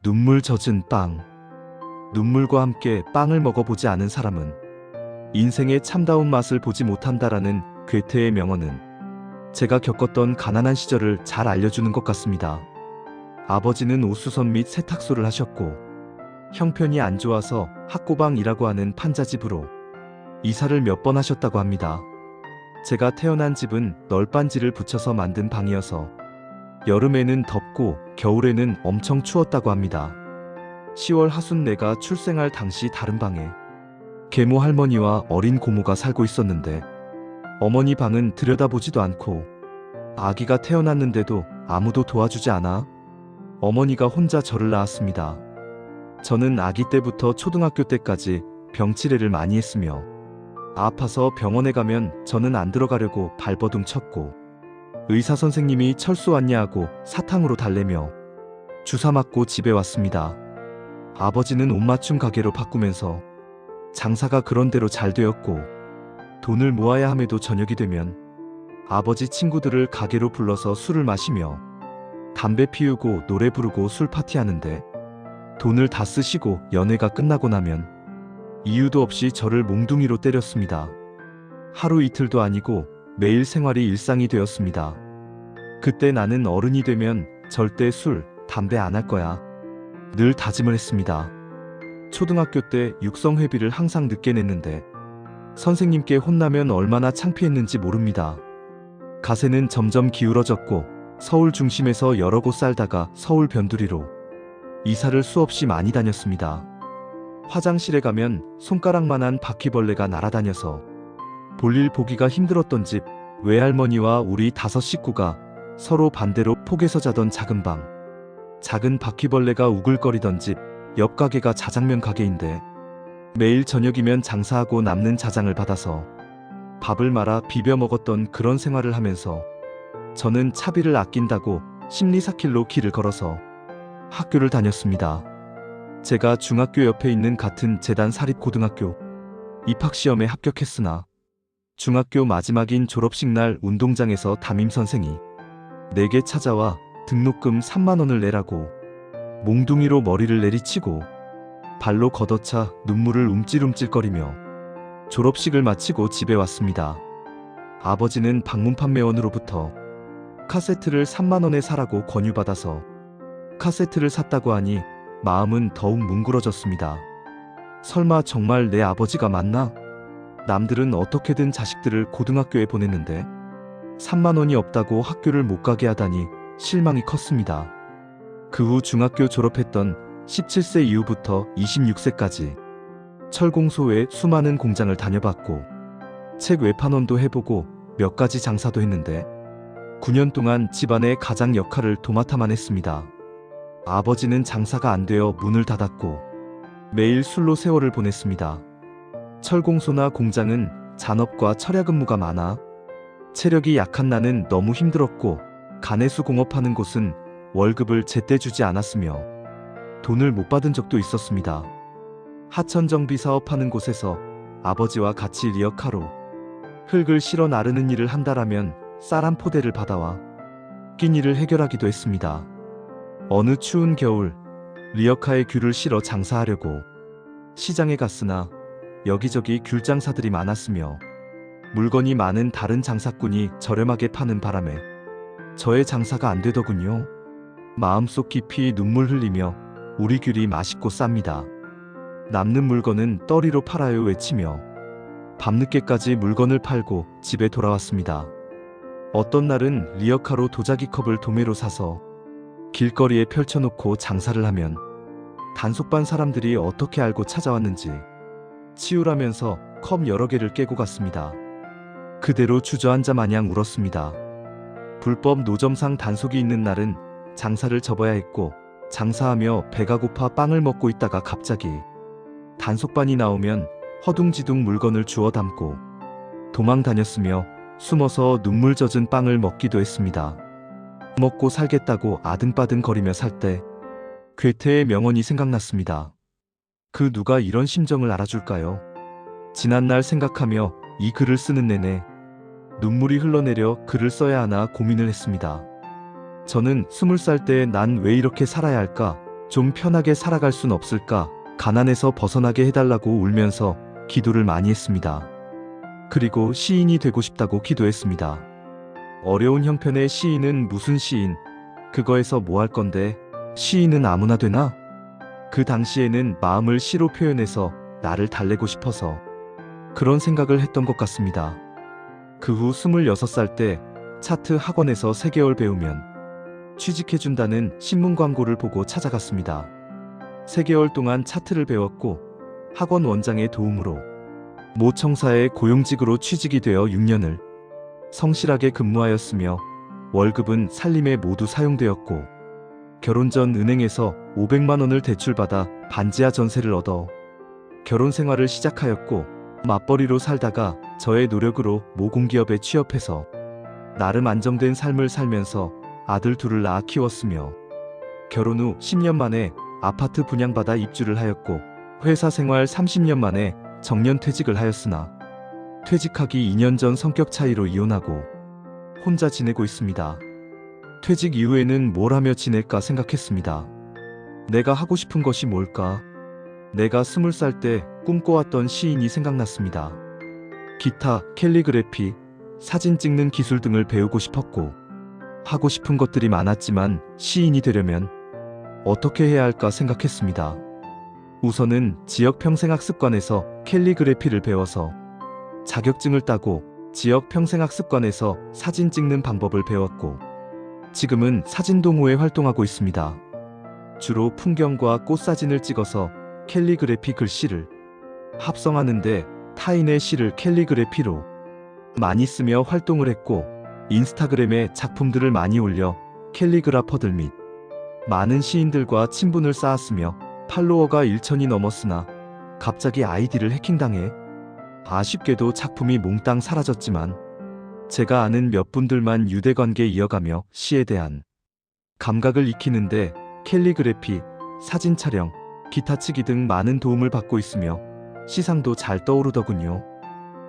눈물 젖은 빵. 눈물과 함께 빵을 먹어보지 않은 사람은 인생의 참다운 맛을 보지 못한다라는 괴테의 명언은 제가 겪었던 가난한 시절을 잘 알려주는 것 같습니다. 아버지는 옷수선 및 세탁소를 하셨고 형편이 안 좋아서 학고방이라고 하는 판자집으로 이사를 몇 번 하셨다고 합니다. 제가 태어난 집은 널빤지를 붙여서 만든 방이어서 여름에는 덥고 겨울에는 엄청 추웠다고 합니다. 10월 하순내가 출생할 당시 다른 방에 계모 할머니와 어린 고모가 살고 있었는데 어머니 방은 들여다보지도 않고 아기가 태어났는데도 아무도 도와주지 않아 어머니가 혼자 저를 낳았습니다. 저는 아기 때부터 초등학교 때까지 병치레를 많이 했으며 아파서 병원에 가면 저는 안 들어가려고 발버둥 쳤고 의사 선생님이 철수 왔냐 하고 사탕으로 달래며 주사 맞고 집에 왔습니다. 아버지는 옷맞춤 가게로 바꾸면서 장사가 그런대로 잘 되었고 돈을 모아야 함에도 저녁이 되면 아버지 친구들을 가게로 불러서 술을 마시며 담배 피우고 노래 부르고 술 파티하는데 돈을 다 쓰시고 연회가 끝나고 나면 이유도 없이 저를 몽둥이로 때렸습니다. 하루 이틀도 아니고 매일 생활이 일상이 되었습니다. 그때 나는 어른이 되면 절대 술, 담배 안 할 거야. 늘 다짐을 했습니다. 초등학교 때 육성회비를 항상 늦게 냈는데 선생님께 혼나면 얼마나 창피했는지 모릅니다. 가세는 점점 기울어졌고 서울 중심에서 여러 곳 살다가 서울 변두리로 이사를 수없이 많이 다녔습니다. 화장실에 가면 손가락만한 바퀴벌레가 날아다녀서 볼일 보기가 힘들었던 집, 외할머니와 우리 5 식구가 서로 반대로 폭에서 자던 작은 방, 작은 바퀴벌레가 우글거리던 집, 옆 가게가 자장면 가게인데 매일 저녁이면 장사하고 남는 자장을 받아서 밥을 말아 비벼 먹었던 그런 생활을 하면서 저는 차비를 아낀다고 심리사킬로 길을 걸어서 학교를 다녔습니다. 제가 중학교 옆에 있는 같은 재단 사립고등학교 입학시험에 합격했으나 중학교 마지막인 졸업식 날 운동장에서 담임선생이 내게 찾아와 등록금 3만 원을 내라고 몽둥이로 머리를 내리치고 발로 걷어차 눈물을 움찔움찔거리며 졸업식을 마치고 집에 왔습니다. 아버지는 방문 판매원으로부터 카세트를 3만 원에 사라고 권유받아서 카세트를 샀다고 하니 마음은 더욱 뭉그러졌습니다. 설마 정말 내 아버지가 맞나? 남들은 어떻게든 자식들을 고등학교에 보냈는데 3만 원이 없다고 학교를 못 가게 하다니 실망이 컸습니다. 그 후 중학교 졸업했던 17세 이후부터 26세까지 철공소 외 수많은 공장을 다녀봤고 책 외판원도 해보고 몇 가지 장사도 했는데 9년 동안 집안의 가장 역할을 도맡아만 했습니다. 아버지는 장사가 안 되어 문을 닫았고 매일 술로 세월을 보냈습니다. 철공소나 공장은 잔업과 철야 근무가 많아 체력이 약한 나는 너무 힘들었고 간해수 공업하는 곳은 월급을 제때 주지 않았으며 돈을 못 받은 적도 있었습니다. 하천정비 사업하는 곳에서 아버지와 같이 리어카로 흙을 실어 나르는 일을 한다라면 쌀 한 포대를 받아와 낀 일을 해결하기도 했습니다. 어느 추운 겨울 리어카에 귤을 실어 장사하려고 시장에 갔으나 여기저기 귤 장사들이 많았으며 물건이 많은 다른 장사꾼이 저렴하게 파는 바람에 저의 장사가 안 되더군요. 마음속 깊이 눈물 흘리며 우리 귤이 맛있고 쌉니다. 남는 물건은 떨이로 팔아요 외치며 밤늦게까지 물건을 팔고 집에 돌아왔습니다. 어떤 날은 리어카로 도자기 컵을 도매로 사서 길거리에 펼쳐놓고 장사를 하면 단속반 사람들이 어떻게 알고 찾아왔는지 치우라면서 컵 여러 개를 깨고 갔습니다. 그대로 주저앉아 마냥 울었습니다. 불법 노점상 단속이 있는 날은 장사를 접어야 했고 장사하며 배가 고파 빵을 먹고 있다가 갑자기 단속반이 나오면 허둥지둥 물건을 주워 담고 도망 다녔으며 숨어서 눈물 젖은 빵을 먹기도 했습니다. 먹고 살겠다고 아등바등거리며 살 때 괴테의 명언이 생각났습니다. 그 누가 이런 심정을 알아줄까요? 지난날 생각하며 이 글을 쓰는 내내 눈물이 흘러내려 글을 써야 하나 고민을 했습니다. 저는 20살 때 난 왜 이렇게 살아야 할까 좀 편하게 살아갈 순 없을까? 가난에서 벗어나게 해달라고 울면서 기도를 많이 했습니다. 그리고 시인이 되고 싶다고 기도했습니다. 어려운 형편의 시인은 무슨 시인? 그거에서 뭐 할 건데? 시인은 아무나 되나? 그 당시에는 마음을 시로 표현해서 나를 달래고 싶어서 그런 생각을 했던 것 같습니다. 그 후 26살 때 차트 학원에서 3개월 배우면 취직해준다는 신문 광고를 보고 찾아갔습니다. 3개월 동안 차트를 배웠고 학원 원장의 도움으로 모 청사의 고용직으로 취직이 되어 6년을 성실하게 근무하였으며 월급은 살림에 모두 사용되었고 결혼 전 은행에서 500만 원을 대출받아 반지하 전세를 얻어 결혼 생활을 시작하였고 맞벌이로 살다가 저의 노력으로 모 공기업에 취업해서 나름 안정된 삶을 살면서 아들 둘을 낳아 키웠으며 결혼 후 10년 만에 아파트 분양받아 입주를 하였고 회사 생활 30년 만에 정년 퇴직을 하였으나 퇴직하기 2년 전 성격 차이로 이혼하고 혼자 지내고 있습니다. 퇴직 이후에는 뭘 하며 지낼까 생각했습니다. 내가 하고 싶은 것이 뭘까? 내가 20살 때 꿈꿔왔던 시인이 생각났습니다. 기타, 캘리그래피, 사진 찍는 기술 등을 배우고 싶었고 하고 싶은 것들이 많았지만 시인이 되려면 어떻게 해야 할까 생각했습니다. 우선은 지역 평생학습관에서 캘리그래피를 배워서 자격증을 따고 지역 평생학습관에서 사진 찍는 방법을 배웠고 지금은 사진동호회 활동하고 있습니다. 주로 풍경과 꽃사진을 찍어서 캘리그래피 글씨를 합성하는데 타인의 시를 캘리그래피로 많이 쓰며 활동을 했고 인스타그램에 작품들을 많이 올려 캘리그라퍼들 및 많은 시인들과 친분을 쌓았으며 팔로워가 1,000이 넘었으나 갑자기 아이디를 해킹당해 아쉽게도 작품이 몽땅 사라졌지만 제가 아는 몇 분들만 유대관계 이어가며 시에 대한 감각을 익히는데 캘리그래피, 사진 촬영, 기타 치기 등 많은 도움을 받고 있으며 시상도 잘 떠오르더군요.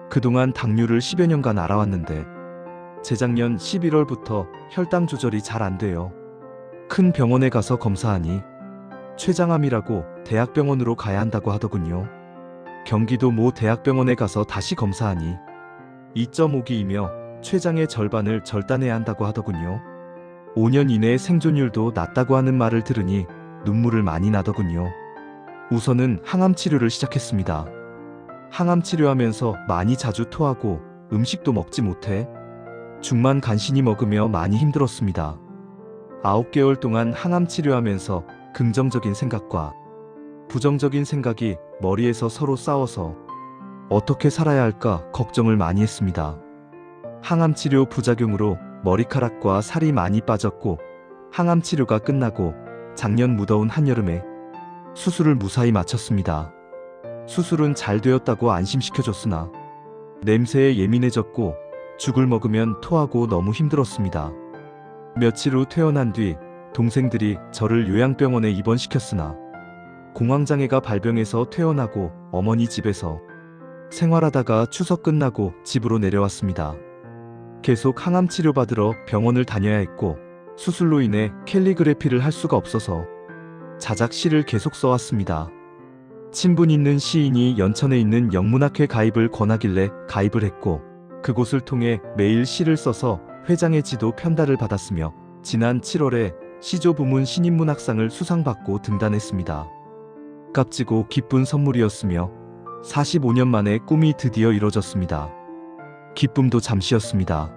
그동안 당뇨를 10여 년간 앓아왔는데 재작년 11월부터 혈당 조절이 잘 안 돼요. 큰 병원에 가서 검사하니 췌장암이라고 대학병원으로 가야 한다고 하더군요. 경기도 모 대학병원에 가서 다시 검사하니 2.5기이며 췌장의 절반을 절단해야 한다고 하더군요. 5년 이내에 생존율도 낮다고 하는 말을 들으니 눈물을 많이 나더군요. 우선은 항암 치료를 시작했습니다. 항암 치료하면서 많이 자주 토하고 음식도 먹지 못해 죽만 간신히 먹으며 많이 힘들었습니다. 9개월 동안 항암 치료하면서 긍정적인 생각과 부정적인 생각이 머리에서 서로 싸워서 어떻게 살아야 할까 걱정을 많이 했습니다. 항암 치료 부작용으로 머리카락과 살이 많이 빠졌고 항암 치료가 끝나고 작년 무더운 한여름에 수술을 무사히 마쳤습니다. 수술은 잘 되었다고 안심시켜줬으나 냄새에 예민해졌고 죽을 먹으면 토하고 너무 힘들었습니다. 며칠 후 퇴원한 뒤 동생들이 저를 요양병원에 입원시켰으나 공황장애가 발병해서 퇴원하고 어머니 집에서 생활하다가 추석 끝나고 집으로 내려왔습니다. 계속 항암 치료 받으러 병원을 다녀야 했고 수술로 인해 캘리그래피를 할 수가 없어서 자작 시를 계속 써왔습니다. 친분 있는 시인이 연천에 있는 영문학회 가입을 권하길래 가입을 했고 그곳을 통해 매일 시를 써서 회장의 지도 편달을 받았으며 지난 7월에 시조 부문 신인문학상을 수상받고 등단했습니다. 값지고 기쁜 선물이었으며 45년 만에 꿈이 드디어 이뤄졌습니다. 기쁨도 잠시였습니다.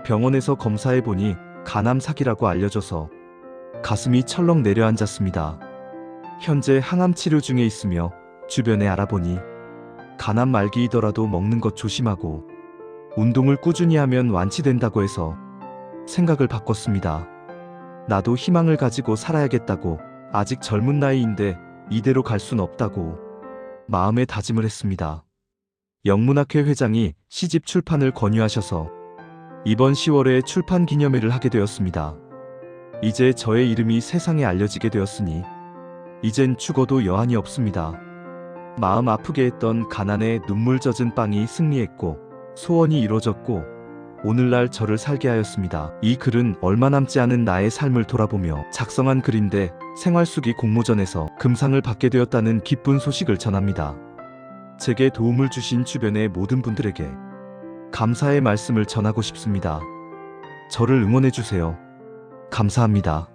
병원에서 검사해보니 간암 사기라고 알려져서 가슴이 철렁 내려앉았습니다. 현재 항암 치료 중에 있으며 주변에 알아보니 간암 말기이더라도 먹는 것 조심하고 운동을 꾸준히 하면 완치된다고 해서 생각을 바꿨습니다. 나도 희망을 가지고 살아야겠다고 아직 젊은 나이인데 이대로 갈 순 없다고 마음에 다짐을 했습니다. 영문학회 회장이 시집 출판을 권유하셔서 이번 10월에 출판 기념회를 하게 되었습니다. 이제 저의 이름이 세상에 알려지게 되었으니 이젠 죽어도 여한이 없습니다. 마음 아프게 했던 가난에 눈물 젖은 빵이 승리했고 소원이 이루어졌고 오늘날 저를 살게 하였습니다. 이 글은 얼마 남지 않은 나의 삶을 돌아보며 작성한 글인데 생활수기 공모전에서 금상을 받게 되었다는 기쁜 소식을 전합니다. 제게 도움을 주신 주변의 모든 분들에게 감사의 말씀을 전하고 싶습니다. 저를 응원해 주세요. 감사합니다.